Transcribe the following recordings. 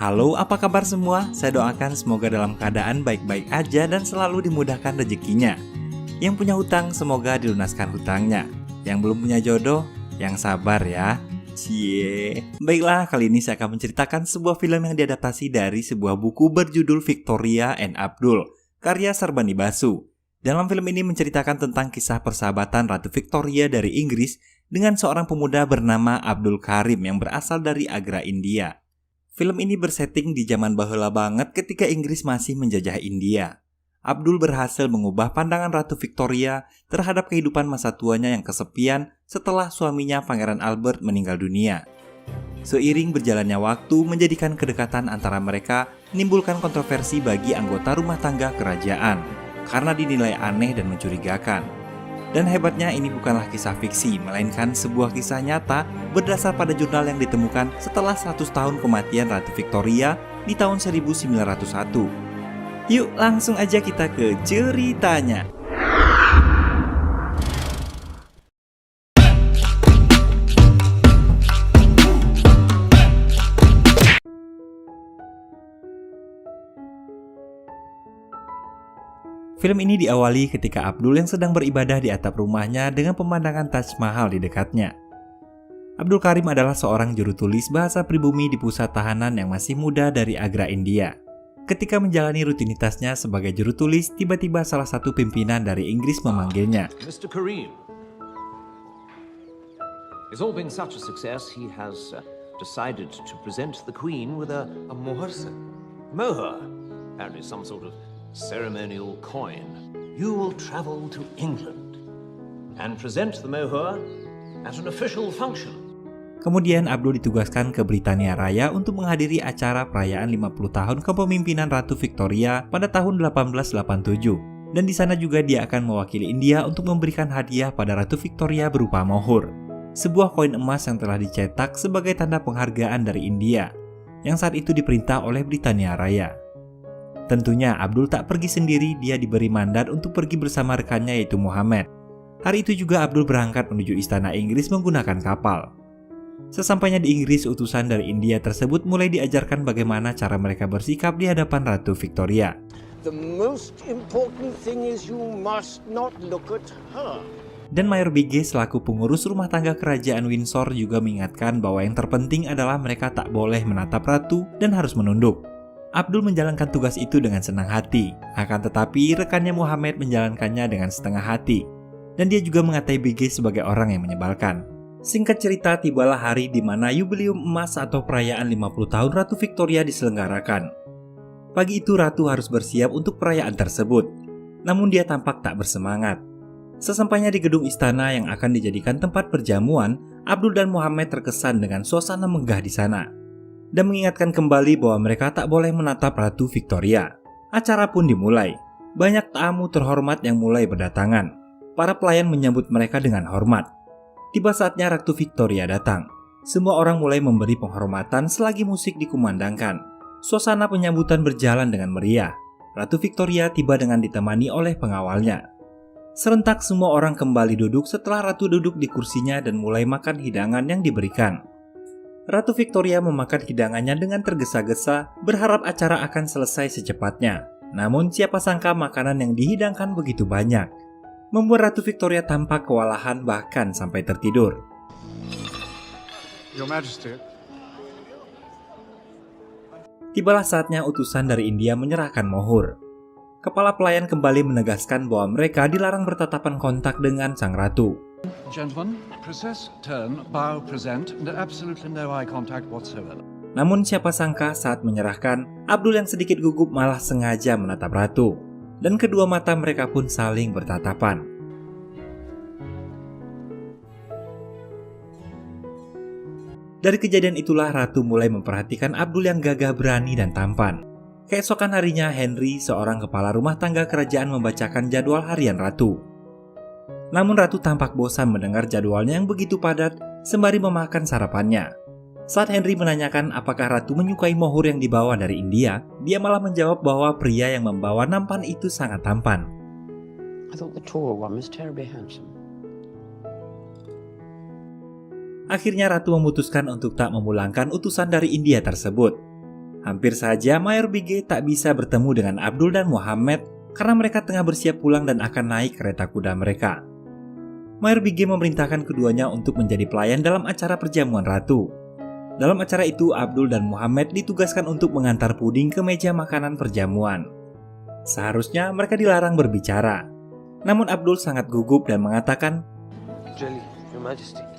Halo, apa kabar semua? Saya doakan semoga dalam keadaan baik-baik aja dan selalu dimudahkan rezekinya. Yang punya hutang, semoga dilunaskan hutangnya. Yang belum punya jodoh, yang sabar ya. Cie. Baiklah, kali ini saya akan menceritakan sebuah film yang diadaptasi dari sebuah buku berjudul Victoria and Abdul, karya Sarbani Basu. Dalam film ini menceritakan tentang kisah persahabatan Ratu Victoria dari Inggris dengan seorang pemuda bernama Abdul Karim yang berasal dari Agra, India. Film ini bersetting di zaman baheula banget ketika Inggris masih menjajah India. Abdul berhasil mengubah pandangan Ratu Victoria terhadap kehidupan masa tuanya yang kesepian setelah suaminya Pangeran Albert meninggal dunia. Seiring berjalannya waktu menjadikan kedekatan antara mereka menimbulkan kontroversi bagi anggota rumah tangga kerajaan karena dinilai aneh dan mencurigakan. Dan hebatnya ini bukanlah kisah fiksi, melainkan sebuah kisah nyata berdasar pada jurnal yang ditemukan setelah 100 tahun kematian Ratu Victoria di tahun 1901. Yuk langsung aja kita ke ceritanya. Film ini diawali ketika Abdul yang sedang beribadah di atap rumahnya dengan pemandangan Taj Mahal di dekatnya. Abdul Karim adalah seorang juru tulis bahasa pribumi di pusat tahanan yang masih muda dari Agra, India. Ketika menjalani rutinitasnya sebagai juru tulis, tiba-tiba salah satu pimpinan dari Inggris memanggilnya. Mr. Karim, it's all been such a success, he has decided to present the Queen with a mohur. Mohur, apparently some sort of ceremonial coin. You will travel to England and present the mohur at an official function. Kemudian Abdul ditugaskan ke Britania Raya untuk menghadiri acara perayaan 50 tahun kepemimpinan Ratu Victoria pada tahun 1887. Dan di sana juga dia akan mewakili India untuk memberikan hadiah pada Ratu Victoria berupa mohur, sebuah koin emas yang telah dicetak sebagai tanda penghargaan dari India, yang saat itu diperintah oleh Britania Raya. Tentunya Abdul tak pergi sendiri, dia diberi mandat untuk pergi bersama rekannya yaitu Muhammad. Hari itu juga Abdul berangkat menuju istana Inggris menggunakan kapal. Sesampainya di Inggris, utusan dari India tersebut mulai diajarkan bagaimana cara mereka bersikap di hadapan Ratu Victoria. The most important thing is you must not look at her. Dan Mayor BG selaku pengurus rumah tangga kerajaan Windsor juga mengingatkan bahwa yang terpenting adalah mereka tak boleh menatap ratu dan harus menunduk. Abdul menjalankan tugas itu dengan senang hati, akan tetapi rekannya Muhammad menjalankannya dengan setengah hati. Dan dia juga mengatai BG sebagai orang yang menyebalkan. Singkat cerita, tibalah hari di mana Jubileum Emas atau perayaan 50 tahun Ratu Victoria diselenggarakan. Pagi itu Ratu harus bersiap untuk perayaan tersebut, namun dia tampak tak bersemangat. Sesampainya di gedung istana yang akan dijadikan tempat perjamuan, Abdul dan Muhammad terkesan dengan suasana megah di sana dan mengingatkan kembali bahwa mereka tak boleh menatap Ratu Victoria. Acara pun dimulai. Banyak tamu terhormat yang mulai berdatangan. Para pelayan menyambut mereka dengan hormat. Tiba saatnya Ratu Victoria datang. Semua orang mulai memberi penghormatan selagi musik dikumandangkan. Suasana penyambutan berjalan dengan meriah. Ratu Victoria tiba dengan ditemani oleh pengawalnya. Serentak semua orang kembali duduk setelah Ratu duduk di kursinya dan mulai makan hidangan yang diberikan. Ratu Victoria memakan hidangannya dengan tergesa-gesa, berharap acara akan selesai secepatnya. Namun siapa sangka makanan yang dihidangkan begitu banyak, membuat Ratu Victoria tampak kewalahan bahkan sampai tertidur. Your Majesty. Tibalah saatnya utusan dari India menyerahkan mohur. Kepala pelayan kembali menegaskan bahwa mereka dilarang bertatapan kontak dengan sang ratu. Gentlemen, process, turn, bow, present, and absolutely no eye contact whatsoever. Namun siapa sangka saat menyerahkan, Abdul yang sedikit gugup malah sengaja menatap ratu. Dan kedua mata mereka pun saling bertatapan. Dari kejadian itulah ratu mulai memperhatikan Abdul yang gagah berani dan tampan. Keesokan harinya Henry, seorang kepala rumah tangga kerajaan, membacakan jadwal harian ratu. Namun ratu tampak bosan mendengar jadwalnya yang begitu padat sembari memakan sarapannya. Saat Henry menanyakan apakah ratu menyukai mohur yang dibawa dari India, dia malah menjawab bahwa pria yang membawa nampan itu sangat tampan. I thought the tall one was terribly handsome. Akhirnya ratu memutuskan untuk tak memulangkan utusan dari India tersebut. Hampir saja Mayor Bige tak bisa bertemu dengan Abdul dan Muhammad karena mereka tengah bersiap pulang dan akan naik kereta kuda mereka. Mayor Bige memerintahkan keduanya untuk menjadi pelayan dalam acara perjamuan ratu. Dalam acara itu, Abdul dan Muhammad ditugaskan untuk mengantar puding ke meja makanan perjamuan. Seharusnya mereka dilarang berbicara. Namun Abdul sangat gugup dan mengatakan, Really, Your Majesty.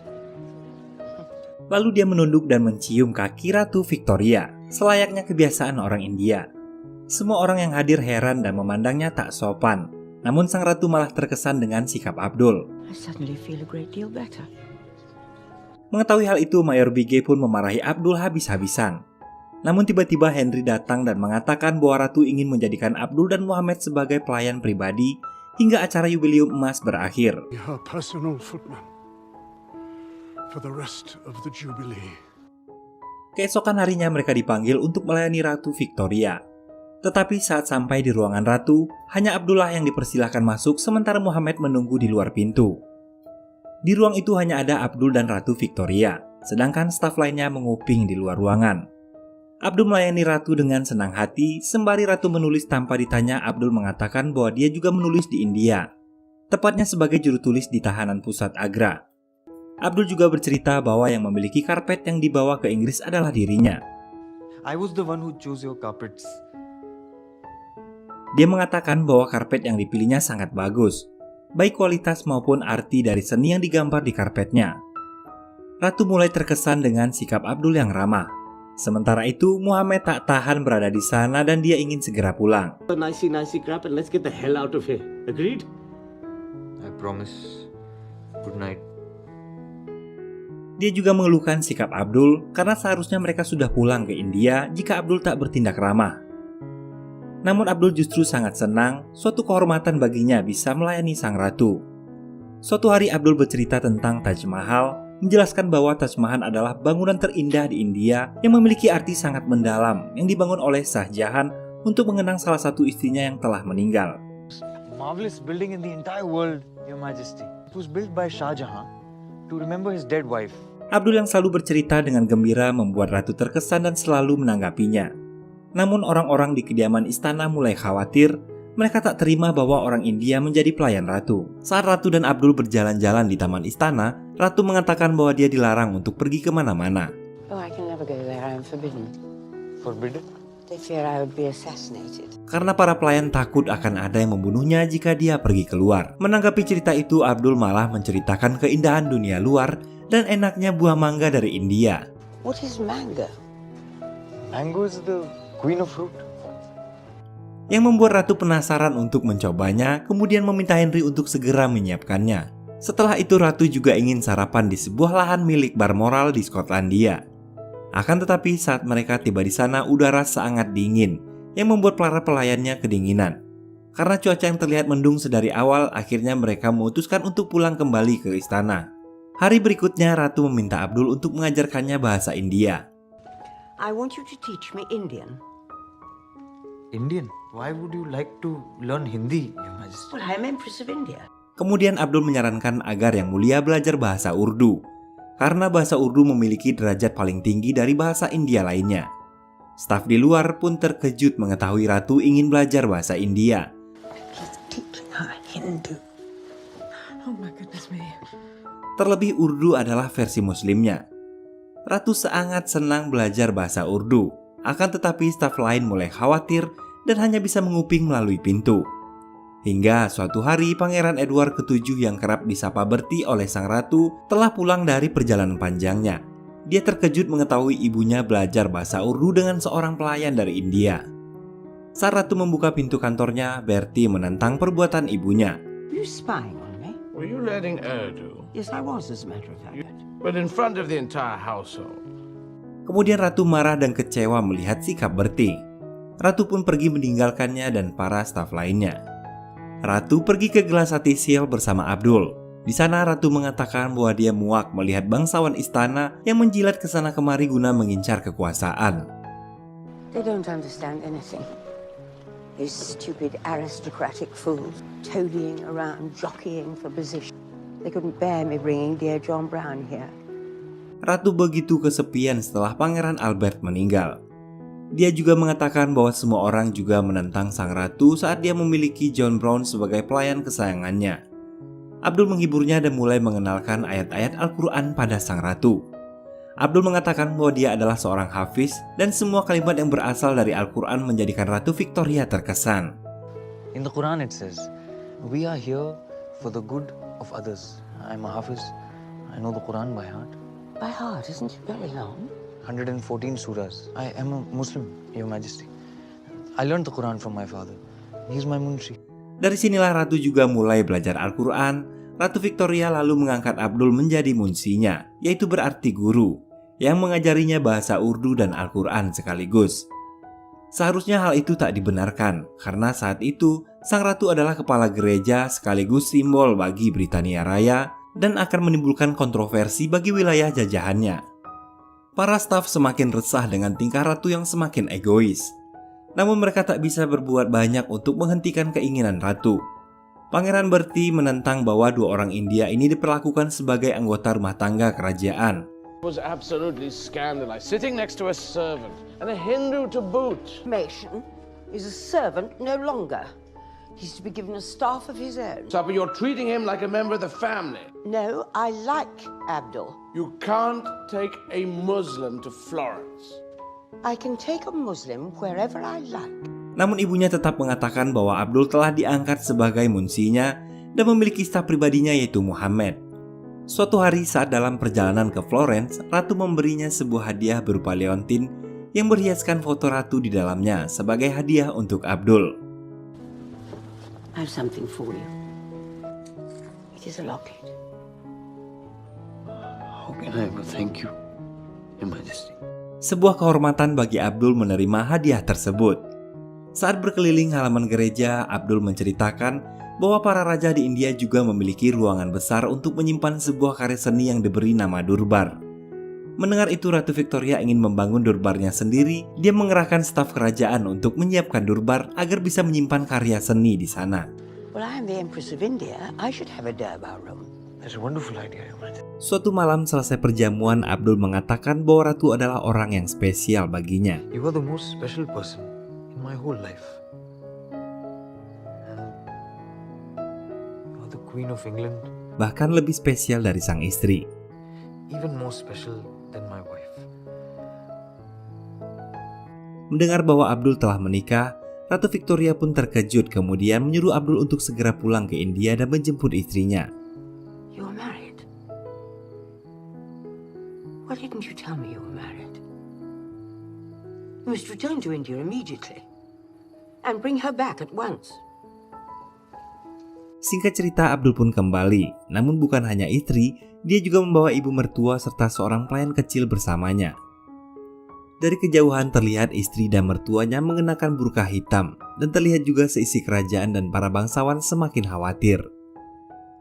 lalu dia menunduk dan mencium kaki Ratu Victoria, selayaknya kebiasaan orang India. Semua orang yang hadir heran dan memandangnya tak sopan. Namun sang ratu malah terkesan dengan sikap Abdul. I suddenly feel a great deal better. Mengetahui hal itu, Mayor Bige pun memarahi Abdul habis-habisan. Namun tiba-tiba Henry datang dan mengatakan bahwa ratu ingin menjadikan Abdul dan Muhammad sebagai pelayan pribadi hingga acara yubileum emas berakhir. Her personal footman for the rest of the Jubilee. Keesokan harinya mereka dipanggil untuk melayani Ratu Victoria. Tetapi saat sampai di ruangan ratu, hanya Abdullah yang dipersilahkan masuk sementara Muhammad menunggu di luar pintu. Di ruang itu hanya ada Abdul dan Ratu Victoria, sedangkan staf lainnya menguping di luar ruangan. Abdul melayani Ratu dengan senang hati, sembari Ratu menulis tanpa ditanya. Abdul mengatakan bahwa dia juga menulis di India, tepatnya sebagai juru tulis di tahanan pusat Agra. Abdul juga bercerita bahwa yang memiliki karpet yang dibawa ke Inggris adalah dirinya. I was the one who chose your carpets. Dia mengatakan bahwa karpet yang dipilihnya sangat bagus, baik kualitas maupun arti dari seni yang digambar di karpetnya. Ratu mulai terkesan dengan sikap Abdul yang ramah. Sementara itu, Muhammad tak tahan berada di sana dan dia ingin segera pulang. A nicey crap and let's get the hell out of here. Agreed? I promise. Good night. Dia juga mengeluhkan sikap Abdul karena seharusnya mereka sudah pulang ke India jika Abdul tak bertindak ramah. Namun Abdul justru sangat senang, suatu kehormatan baginya bisa melayani sang ratu. Suatu hari Abdul bercerita tentang Taj Mahal, menjelaskan bahwa Taj Mahal adalah bangunan terindah di India yang memiliki arti sangat mendalam yang dibangun oleh Shah Jahan untuk mengenang salah satu istrinya yang telah meninggal. Marvelous building in the entire world, Your Majesty. It was built by Shah Jahan to remember his dead wife. Abdul yang selalu bercerita dengan gembira membuat ratu terkesan dan selalu menanggapinya. Namun orang-orang di kediaman istana mulai khawatir. Mereka tak terima bahwa orang India menjadi pelayan ratu. Saat Ratu dan Abdul berjalan-jalan di taman istana, Ratu mengatakan bahwa dia dilarang untuk pergi kemana-mana. Oh, I can never go there. I am forbidden. Forbidden? They fear I would be assassinated. Karena para pelayan takut akan ada yang membunuhnya jika dia pergi keluar. Menanggapi cerita itu, Abdul malah menceritakan keindahan dunia luar dan enaknya buah mangga dari India. What is mango? Mango is the queen of fruit. Yang membuat Ratu penasaran untuk mencobanya, kemudian meminta Henry untuk segera menyiapkannya. Setelah itu Ratu juga ingin sarapan di sebuah lahan milik Balmoral di Skotlandia. Akan tetapi saat mereka tiba di sana, udara sangat dingin yang membuat para pelayannya kedinginan. Karena cuaca yang terlihat mendung sedari awal, akhirnya mereka memutuskan untuk pulang kembali ke istana. Hari berikutnya Ratu meminta Abdul untuk mengajarkannya bahasa India. I want you to teach me Indian. Indian? Why would you like to learn Hindi, Your Majesty? Well, I am Empress of India. Kemudian Abdul menyarankan agar Yang Mulia belajar bahasa Urdu, karena bahasa Urdu memiliki derajat paling tinggi dari bahasa India lainnya. Staf di luar pun terkejut mengetahui Ratu ingin belajar bahasa India. He's teaching her Hindu. Oh my goodness me. Terlebih Urdu adalah versi muslimnya. Ratu sangat senang belajar bahasa Urdu, akan tetapi staf lain mulai khawatir dan hanya bisa menguping melalui pintu. Hingga suatu hari Pangeran Edward ke-7 yang kerap disapa Bertie oleh sang ratu telah pulang dari perjalanan panjangnya. Dia terkejut mengetahui ibunya belajar bahasa Urdu dengan seorang pelayan dari India. Saat ratu membuka pintu kantornya, Bertie menentang perbuatan ibunya. You spying on me? Were you learning Urdu? Yes, I was, as a matter of fact. But in front of the entire household. Kemudian ratu marah dan kecewa melihat sikap Bertie. Ratu pun pergi meninggalkannya dan para staf lainnya. Ratu pergi ke Gelasati Seal bersama Abdul. Di sana Ratu mengatakan bahwa dia muak melihat bangsawan istana yang menjilat ke sana kemari guna mengincar kekuasaan. They don't understand anything. These stupid aristocratic fools toadying around, jockeying for position. They couldn't bear me bringing dear John Brown here. Ratu begitu kesepian setelah Pangeran Albert meninggal. Dia juga mengatakan bahwa semua orang juga menentang sang ratu saat dia memiliki John Brown sebagai pelayan kesayangannya. Abdul menghiburnya dan mulai mengenalkan ayat-ayat Al-Quran pada sang ratu. Abdul mengatakan bahwa dia adalah seorang hafiz dan semua kalimat yang berasal dari Al-Quran menjadikan Ratu Victoria terkesan. In the Quran it says, we are here for the good of others. I'm a hafiz. I know the Quran by heart. By heart, isn't it very long? 114 surahs. I am a Muslim, Your Majesty. I learned the Quran from my father. He's my munshi. Dari sinilah Ratu juga mulai belajar Al-Quran. Ratu Victoria lalu mengangkat Abdul menjadi munsinya, yaitu berarti guru, yang mengajarinya bahasa Urdu dan Al-Quran sekaligus. Seharusnya hal itu tak dibenarkan, karena saat itu sang ratu adalah kepala gereja sekaligus simbol bagi Britania Raya dan akan menimbulkan kontroversi bagi wilayah jajahannya. Para staf semakin resah dengan tingkah ratu yang semakin egois. Namun mereka tak bisa berbuat banyak untuk menghentikan keinginan ratu. Pangeran Bertie menentang bahwa dua orang India ini diperlakukan sebagai anggota rumah tangga kerajaan. Was absolutely scandalized, sitting next to a servant, and a Hindu to boot. Mason is a servant no longer. He's to be given a staff of his own. So you're treating him like a member of the family. No, I like Abdul. You can't take a Muslim to Florence. I can take a Muslim wherever I like. Namun ibunya tetap mengatakan bahwa Abdul telah diangkat sebagai munsinya dan memiliki staf pribadinya yaitu Muhammad. Suatu hari saat dalam perjalanan ke Florence, Ratu memberinya sebuah hadiah berupa leontin yang berhiaskan foto Ratu di dalamnya sebagai hadiah untuk Abdul. I have something for you. It is a locket. How can I ever thank you, Your Majesty? Sebuah kehormatan bagi Abdul menerima hadiah tersebut. Saat berkeliling halaman gereja, Abdul menceritakan bahwa para raja di India juga memiliki ruangan besar untuk menyimpan sebuah karya seni yang diberi nama durbar. Mendengar itu, Ratu Victoria ingin membangun durbarnya sendiri. Dia mengerahkan staf kerajaan untuk menyiapkan durbar agar bisa menyimpan karya seni di sana. Well, I am the Empress of India. I should have a durbar room. That's a wonderful idea, Your Majesty. Suatu malam selesai perjamuan, Abdul mengatakan bahwa Ratu adalah orang yang spesial baginya. You are the most special person in my whole life. You are the Queen of England. Bahkan lebih spesial dari sang istri. Even more special than my wife. Mendengar bahwa Abdul telah menikah, Ratu Victoria pun terkejut kemudian menyuruh Abdul untuk segera pulang ke India dan menjemput istrinya. You are married? Why didn't you tell me you were married? You must return to India immediately and bring her back at once. Singkat cerita, Abdul pun kembali. Namun bukan hanya istri, dia juga membawa ibu mertua serta seorang pelayan kecil bersamanya. Dari kejauhan terlihat istri dan mertuanya mengenakan burka hitam, dan terlihat juga seisi kerajaan dan para bangsawan semakin khawatir.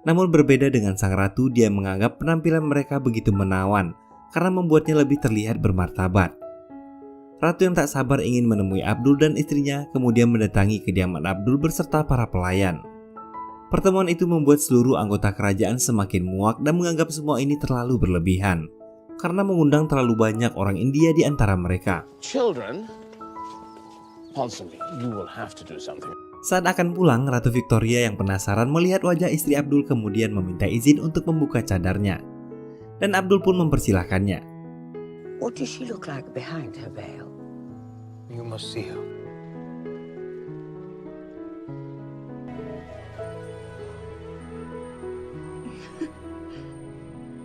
Namun berbeda dengan sang ratu, dia menganggap penampilan mereka begitu menawan karena membuatnya lebih terlihat bermartabat. Ratu yang tak sabar ingin menemui Abdul dan istrinya kemudian mendatangi kediaman Abdul beserta para pelayan. Pertemuan itu membuat seluruh anggota kerajaan semakin muak dan menganggap semua ini terlalu berlebihan karena mengundang terlalu banyak orang India di antara mereka. Children, Ponsonby, you will have to do something. Saat akan pulang, Ratu Victoria yang penasaran melihat wajah istri Abdul kemudian meminta izin untuk membuka cadarnya. Dan Abdul pun mempersilahkannya. What does she look like behind her veil? You must see her.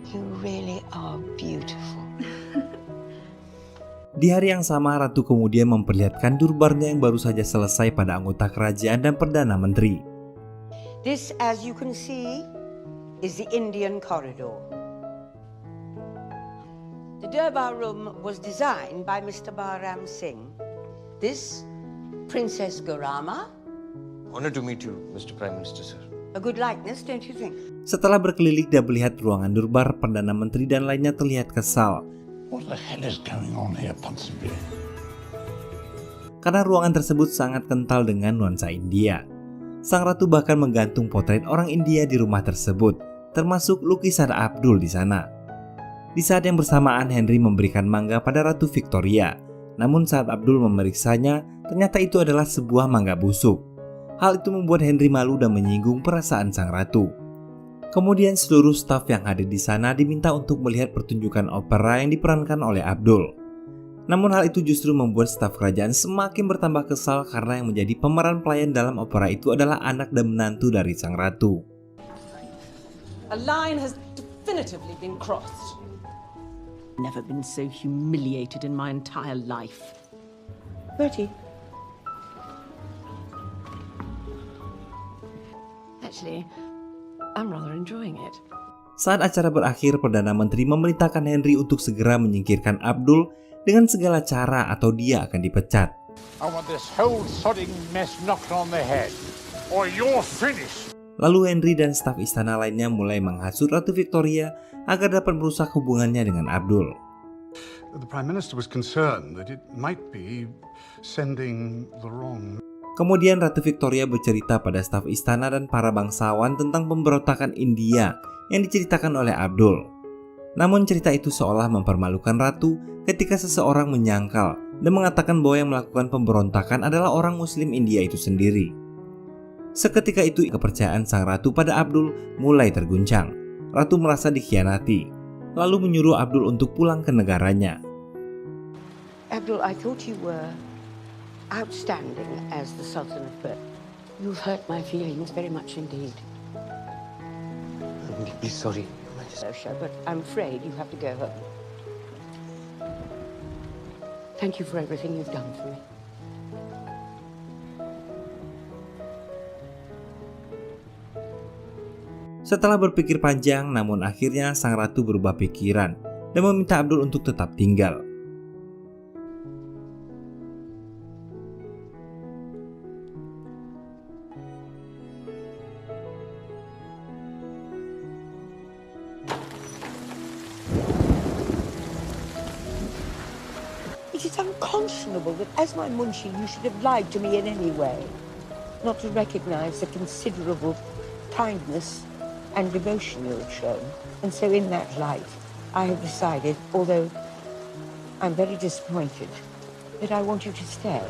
You really are beautiful. Di hari yang sama, Ratu kemudian memperlihatkan durbarnya yang baru saja selesai pada anggota kerajaan dan Perdana Menteri. This, as you can see, is the Indian corridor. The Durbar room was designed by Mr. Bahram Singh. This, Princess Garama. Honor to meet you, Mr. Prime Minister, sir. A good likeness, don't you think? Setelah berkeliling dan melihat ruangan durbar, Perdana Menteri dan lainnya terlihat kesal. What the hell is going on here, Ponsonby? Karena ruangan tersebut sangat kental dengan nuansa India. Sang ratu bahkan menggantung potret orang India di rumah tersebut, termasuk lukisan Abdul di sana. Di saat yang bersamaan, Henry memberikan mangga pada Ratu Victoria. Namun saat Abdul memeriksanya, ternyata itu adalah sebuah mangga busuk. Hal itu membuat Henry malu dan menyinggung perasaan sang ratu. Kemudian seluruh staf yang hadir di sana diminta untuk melihat pertunjukan opera yang diperankan oleh Abdul. Namun hal itu justru membuat staf kerajaan semakin bertambah kesal karena yang menjadi pemeran pelayan dalam opera itu adalah anak dan menantu dari sang ratu. A line has definitively been crossed. Never been so humiliated in my entire life. Bertie. Actually, I'm rather enjoying it. Saat acara berakhir, Perdana Menteri memerintahkan Henry untuk segera menyingkirkan Abdul dengan segala cara atau dia akan dipecat. I want this whole sodding mess knocked on the head, or you're finished. Lalu Henry dan staf istana lainnya mulai menghasut Ratu Victoria agar dapat merusak hubungannya dengan Abdul. The Prime Minister was concerned that it might be sending the wrong. Kemudian Ratu Victoria bercerita pada staf istana dan para bangsawan tentang pemberontakan India yang diceritakan oleh Abdul. Namun cerita itu seolah mempermalukan Ratu ketika seseorang menyangkal dan mengatakan bahwa yang melakukan pemberontakan adalah orang Muslim India itu sendiri. Seketika itu kepercayaan sang Ratu pada Abdul mulai terguncang. Ratu merasa dikhianati, lalu menyuruh Abdul untuk pulang ke negaranya. Abdul, I thought you were outstanding as the Sultan of Perth. You've hurt my feelings very much indeed. I'm deeply sorry. But I'm afraid you have to go home. Thank you for everything you've done for me. Setelah berpikir panjang, namun akhirnya sang ratu berubah pikiran dan meminta Abdul untuk tetap tinggal. It is unconscionable that as my munshi you should have lied to me in any way, not to recognize the considerable kindness and devotion you have shown. And so in that light, I have decided, although I'm very disappointed, that I want you to stay.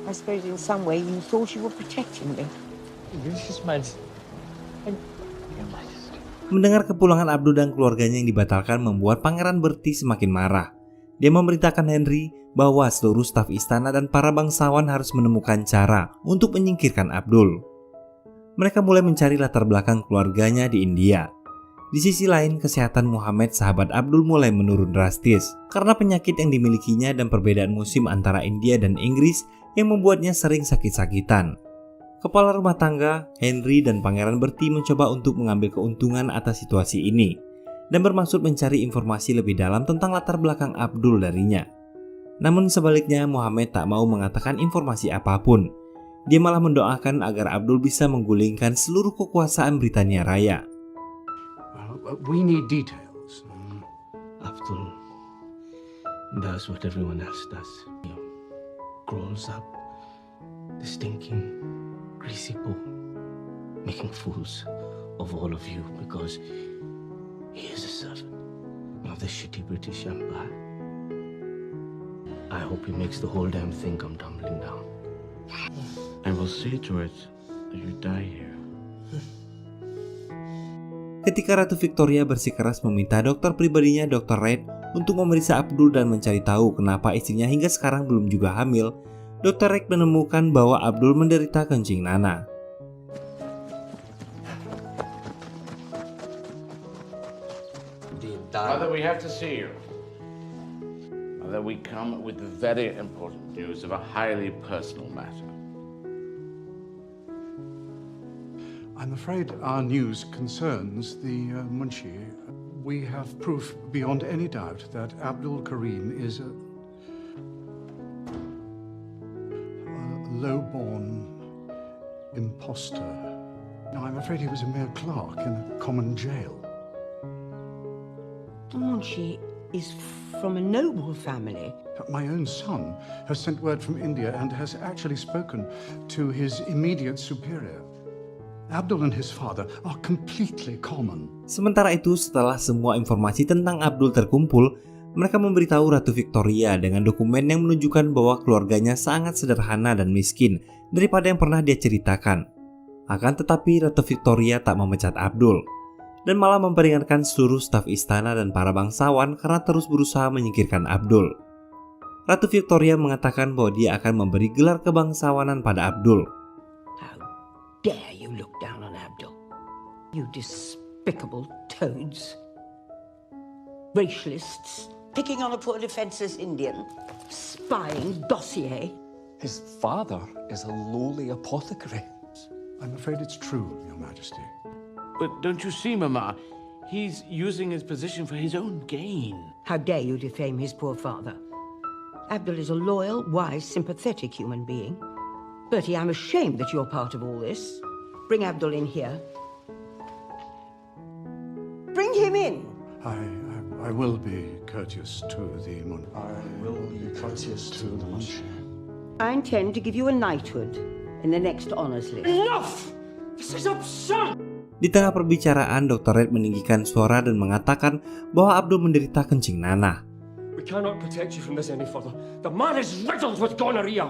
I suppose in some way you thought you were protecting me. Mendengar kepulangan Abdul dan keluarganya yang dibatalkan membuat Pangeran Bertie semakin marah. Dia memerintahkan Henry bahwa seluruh staf istana dan para bangsawan harus menemukan cara untuk menyingkirkan Abdul. Mereka mulai mencari latar belakang keluarganya di India. Di sisi lain, kesehatan Muhammad sahabat Abdul mulai menurun drastis karena penyakit yang dimilikinya dan perbedaan musim antara India dan Inggris yang membuatnya sering sakit-sakitan. Kepala rumah tangga, Henry dan Pangeran Bertie mencoba untuk mengambil keuntungan atas situasi ini dan bermaksud mencari informasi lebih dalam tentang latar belakang Abdul darinya. Namun sebaliknya, Muhammad tak mau mengatakan informasi apapun. Dia malah mendoakan agar Abdul bisa menggulingkan seluruh kekuasaan Britania Raya. We need details. Abdul does what everyone else does. He crawls up the stinking, greasy pool, making fools of all of you because he is a servant of the shitty British Empire. I hope he makes the whole damn thing come tumbling down. I will see to it that you die here. Ketika Ratu Victoria bersikeras meminta dokter pribadinya Dr. Reid untuk memeriksa Abdul dan mencari tahu kenapa istrinya hingga sekarang belum juga hamil, Dr. Reid menemukan bahwa Abdul menderita kencing nanah. Mother, we have to see you. Mother, we come with the very important news of a highly personal matter. I'm afraid our news concerns the Munshi. We have proof beyond any doubt that Abdul Karim is a low-born imposter. Now, I'm afraid he was a mere clerk in a common jail. The Munshi is from a noble family. My own son has sent word from India and has actually spoken to his immediate superior. Abdul and his father are completely common. Sementara itu, setelah semua informasi tentang Abdul terkumpul, Mereka memberitahu Ratu Victoria dengan dokumen yang menunjukkan bahwa keluarganya sangat sederhana dan miskin daripada yang pernah dia ceritakan. Akan tetapi Ratu Victoria tak memecat Abdul dan malah memperingatkan seluruh staf istana dan para bangsawan karena terus berusaha menyingkirkan Abdul. Ratu Victoria mengatakan bahwa dia akan memberi gelar kebangsawanan pada Abdul. How dare you look down on Abdul? You despicable toads. Racialists, picking on a poor defenseless Indian, spying dossier. His father is a lowly apothecary. I'm afraid it's true, Your Majesty. But don't you see, Mama? He's using his position for his own gain. How dare you defame his poor father? Abdul is a loyal, wise, sympathetic human being. Bertie, I'm ashamed that you're part of all this. Bring Abdul in here. Bring him in. I will be courteous to the Munshi. I will be courteous to the Munshi. I intend to give you a knighthood in the next honours list. Enough! This is absurd! Di tengah perbicaraan, Dr. Red meninggikan suara dan mengatakan bahwa Abdul menderita kencing nanah. We cannot protect you from this any further. The man is riddled with gonorrhea.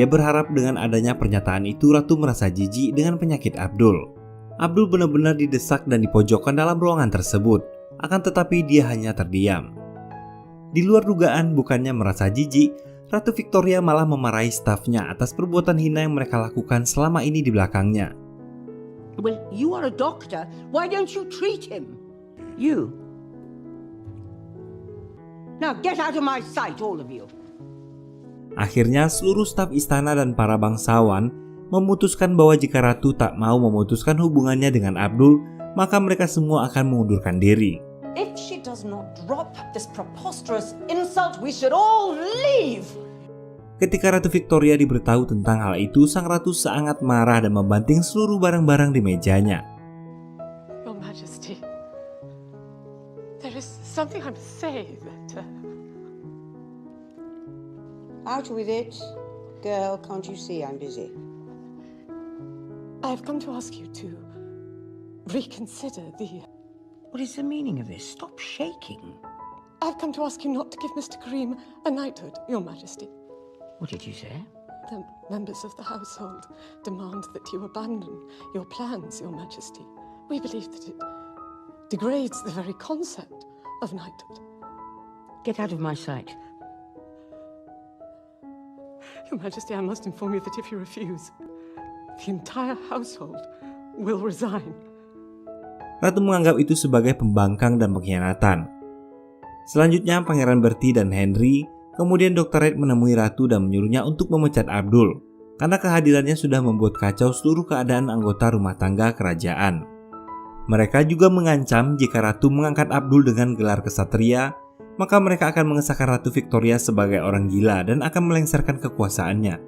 Dia berharap dengan adanya pernyataan itu Ratu merasa jijik dengan penyakit Abdul. Abdul benar-benar didesak dan dipojokkan dalam ruangan tersebut. Akan tetapi dia hanya terdiam. Di luar dugaan, bukannya merasa jijik, Ratu Victoria malah memarahi stafnya atas perbuatan hina yang mereka lakukan selama ini di belakangnya. Well, you are a doctor. Why don't you treat him? You. Now get out of my sight, all of you. Akhirnya seluruh staf istana dan para bangsawan memutuskan bahwa jika Ratu tak mau memutuskan hubungannya dengan Abdul, maka mereka semua akan mengundurkan diri. If she does not drop this preposterous insult, we should all leave. Ketika Ratu Victoria diberitahu tentang hal itu, sang ratu sangat marah dan membanting seluruh barang-barang di mejanya. Your Majesty, there is something I must say that... Out with it. Girl, can't you see I'm busy? I've come to ask you to reconsider the... What is the meaning of this? Stop shaking. I've come to ask you not to give Mr. Kareem a knighthood, Your Majesty. What did you say? The members of the household demand that you abandon your plans, Your Majesty. We believe that it degrades the very concept of knighthood. Get out of my sight. Your Majesty, I must inform you that if you refuse, the entire household will resign. Ratu menganggap itu sebagai pembangkang dan pengkhianatan. Selanjutnya, Pangeran Bertie dan Henry, kemudian Dr. Red menemui Ratu dan menyuruhnya untuk memecat Abdul, karena kehadirannya sudah membuat kacau seluruh keadaan anggota rumah tangga kerajaan. Mereka juga mengancam jika Ratu mengangkat Abdul dengan gelar kesatria, maka mereka akan mengesahkan Ratu Victoria sebagai orang gila dan akan melengsarkan kekuasaannya.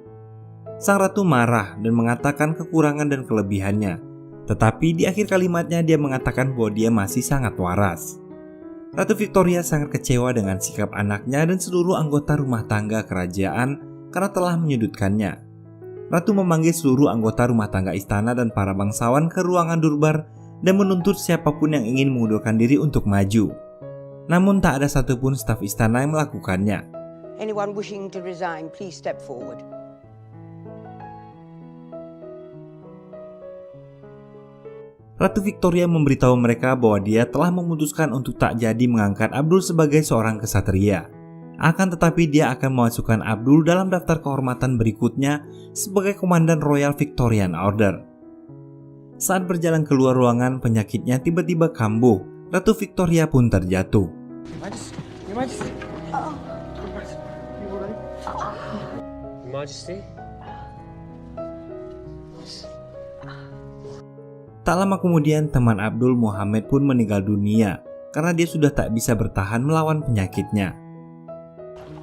Sang Ratu marah dan mengatakan kekurangan dan kelebihannya. Tetapi di akhir kalimatnya dia mengatakan bahwa dia masih sangat waras. Ratu Victoria sangat kecewa dengan sikap anaknya dan seluruh anggota rumah tangga kerajaan karena telah menyudutkannya. Ratu memanggil seluruh anggota rumah tangga istana dan para bangsawan ke ruangan durbar dan menuntut siapapun yang ingin mengundurkan diri untuk maju. Namun tak ada satupun staf istana yang melakukannya. Anyone wishing to resign, please step forward. Ratu Victoria memberitahu mereka bahwa dia telah memutuskan untuk tak jadi mengangkat Abdul sebagai seorang kesatria. Akan tetapi dia akan memasukkan Abdul dalam daftar kehormatan berikutnya sebagai Komandan Royal Victorian Order. Saat berjalan keluar ruangan, penyakitnya tiba-tiba kambuh. Ratu Victoria pun terjatuh. Your Majesty. Your Majesty. Tak lama kemudian, teman Abdul, Muhammad pun meninggal dunia karena dia sudah tak bisa bertahan melawan penyakitnya.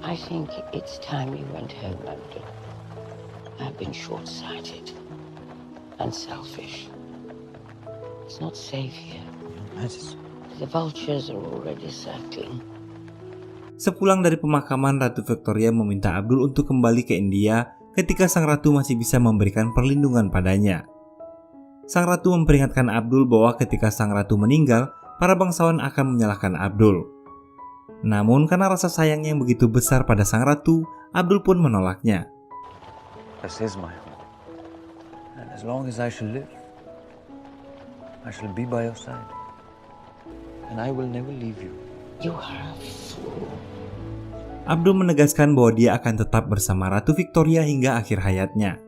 I think it's time you went home, Abdul. I've been short-sighted and selfish. It's not safe here. The vultures are already circling. Sepulang dari pemakaman, Ratu Victoria meminta Abdul untuk kembali ke India ketika sang ratu masih bisa memberikan perlindungan padanya. Sang ratu memperingatkan Abdul bahwa ketika sang ratu meninggal, para bangsawan akan menyalahkan Abdul. Namun karena rasa sayangnya yang begitu besar pada sang ratu, Abdul pun menolaknya. This is my home. And as long as I shall live, I shall be by your side. And I will never leave you. You are a fool. Abdul menegaskan bahwa dia akan tetap bersama Ratu Victoria hingga akhir hayatnya.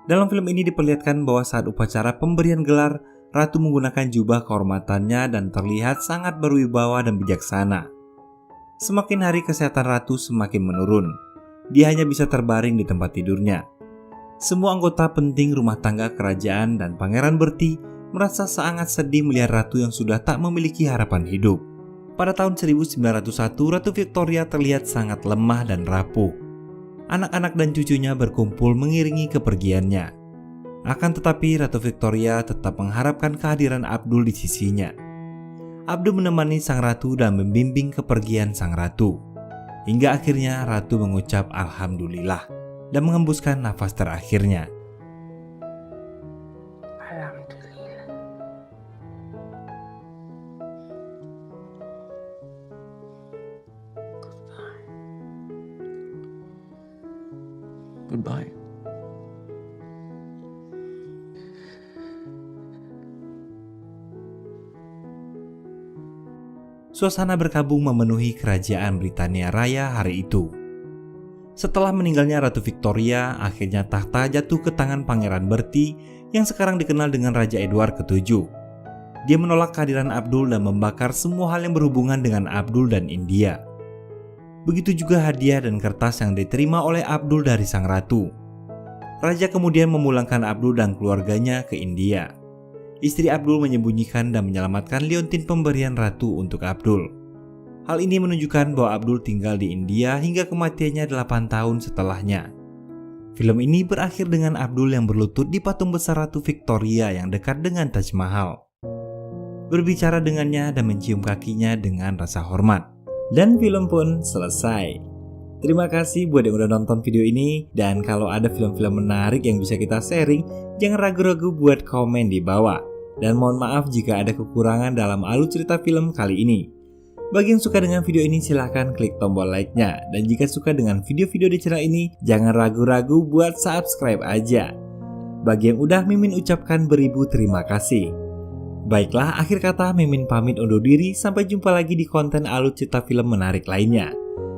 Dalam film ini diperlihatkan bahwa saat upacara pemberian gelar, Ratu menggunakan jubah kehormatannya dan terlihat sangat berwibawa dan bijaksana. Semakin hari kesehatan Ratu semakin menurun. Dia hanya bisa terbaring di tempat tidurnya. Semua anggota penting rumah tangga kerajaan dan Pangeran Bertie merasa sangat sedih melihat Ratu yang sudah tak memiliki harapan hidup. Pada tahun 1901, Ratu Victoria terlihat sangat lemah dan rapuh. Anak-anak dan cucunya berkumpul mengiringi kepergiannya. Akan tetapi Ratu Victoria tetap mengharapkan kehadiran Abdul di sisinya. Abdul menemani sang ratu dan membimbing kepergian sang ratu. Hingga akhirnya Ratu mengucap Alhamdulillah dan mengembuskan nafas terakhirnya. Alhamdulillah. Goodbye. Suasana berkabung memenuhi kerajaan Britania Raya hari itu. Setelah meninggalnya Ratu Victoria, akhirnya tahta jatuh ke tangan Pangeran Bertie yang sekarang dikenal dengan Raja Edward ke-7. Dia menolak kehadiran Abdul dan membakar semua hal yang berhubungan dengan Abdul dan India. Begitu juga hadiah dan kertas yang diterima oleh Abdul dari sang ratu. Raja kemudian memulangkan Abdul dan keluarganya ke India. Istri Abdul menyembunyikan dan menyelamatkan liontin pemberian ratu untuk Abdul. Hal ini menunjukkan bahwa Abdul tinggal di India hingga kematiannya 8 tahun setelahnya. Film ini berakhir dengan Abdul yang berlutut di patung besar Ratu Victoria yang dekat dengan Taj Mahal. Berbicara dengannya dan mencium kakinya dengan rasa hormat. Dan film pun selesai. Terima kasih buat yang udah nonton video ini, dan kalau ada film-film menarik yang bisa kita sharing, jangan ragu-ragu buat komen di bawah. Dan mohon maaf jika ada kekurangan dalam alur cerita film kali ini. Bagi yang suka dengan video ini silahkan klik tombol like-nya, dan jika suka dengan video-video di channel ini, jangan ragu-ragu buat subscribe aja. Bagi yang udah, Mimin ucapkan beribu terima kasih. Baiklah, akhir kata Mimin pamit undur diri, sampai jumpa lagi di konten alur cerita film menarik lainnya.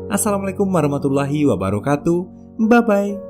Assalamualaikum warahmatullahi wabarakatuh. Bye-bye.